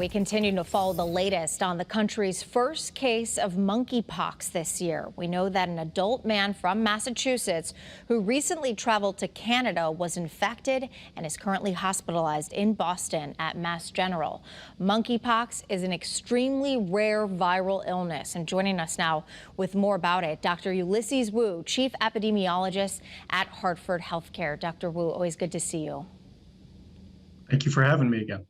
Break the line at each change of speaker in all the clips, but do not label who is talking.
We continue to follow the latest on the country's first case of monkeypox this year. We know that an adult man from Massachusetts who recently traveled to Canada was infected and is currently hospitalized in Boston at Mass General. Monkeypox is an extremely rare viral illness, and joining us now with more about it, Dr. Ulysses Wu, Chief Epidemiologist at Hartford Healthcare. Dr. Wu, always good to see you. Thank you for having me again.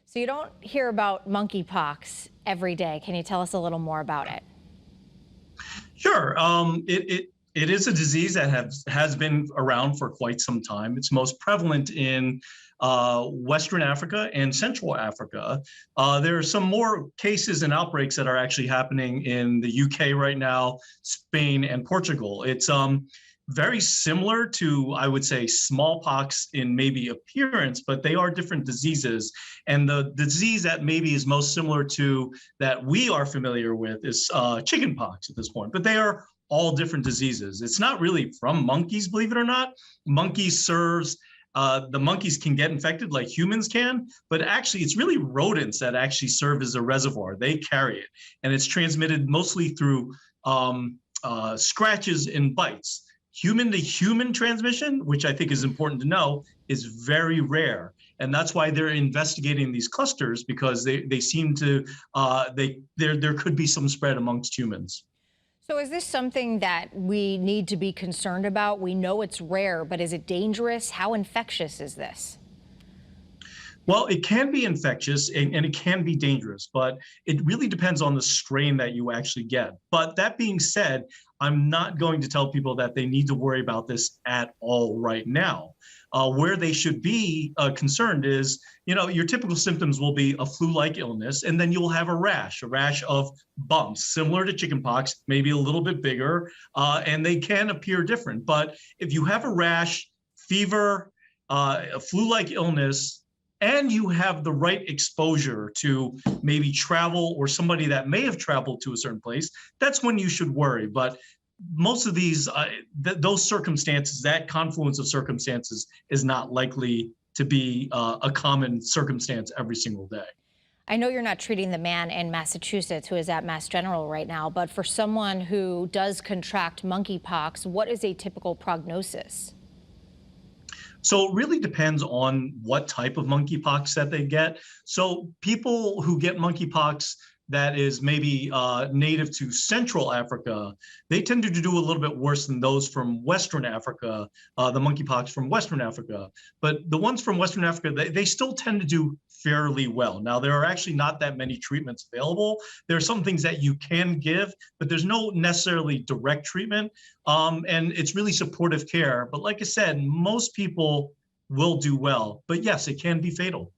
So you don't hear about monkeypox every day. Can you tell us a little more about it?
Sure. It is a disease that has been around for quite some time. It's most prevalent in Western Africa and Central Africa. There are some more cases and outbreaks that are actually happening in the UK right now, Spain, and Portugal. It's very similar to, I would say, smallpox in maybe appearance, but they are different diseases. And the disease that maybe is most similar to that we are familiar with is chickenpox at this point, but they are all different diseases. It's not really from monkeys, believe it or not. The monkeys can get infected like humans can, but actually it's really rodents that actually serve as a reservoir. They carry it, and it's transmitted mostly through scratches and bites. Human-to-human transmission, which I think is important to know, is very rare. And that's why they're investigating these clusters, because they seem to, there could be some spread amongst humans.
So is this something that we need to be concerned about? We know it's rare, but is it dangerous? How infectious is this?
Well, it can be infectious and it can be dangerous, but it really depends on the strain that you actually get. But that being said, I'm not going to tell people that they need to worry about this at all right now. Where they should be concerned is, your typical symptoms will be a flu-like illness, and then you'll have a rash of bumps, similar to chickenpox, maybe a little bit bigger, and they can appear different. But if you have a rash, fever, a flu-like illness, and you have the right exposure to maybe travel or somebody that may have traveled to a certain place, that's when you should worry. But most of these, those circumstances, that confluence of circumstances is not likely to be a common circumstance every single day.
I know you're not treating the man in Massachusetts who is at Mass General right now, but for someone who does contract monkeypox, what is a typical prognosis?
So it really depends on what type of monkeypox that they get. So people who get monkeypox that is maybe native to Central Africa, they tend to do a little bit worse than those from Western Africa, the monkeypox from Western Africa. But the ones from Western Africa, they still tend to do fairly well. Now, there are actually not that many treatments available. There are some things that you can give, but there's no necessarily direct treatment. And it's really supportive care. But like I said, most people will do well. But yes, it can be fatal.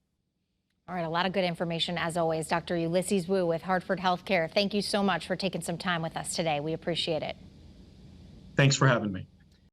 All right, a lot of good information as always. Dr. Ulysses Wu with Hartford Healthcare. Thank you so much for taking some time with us today. We appreciate it.
Thanks for having me.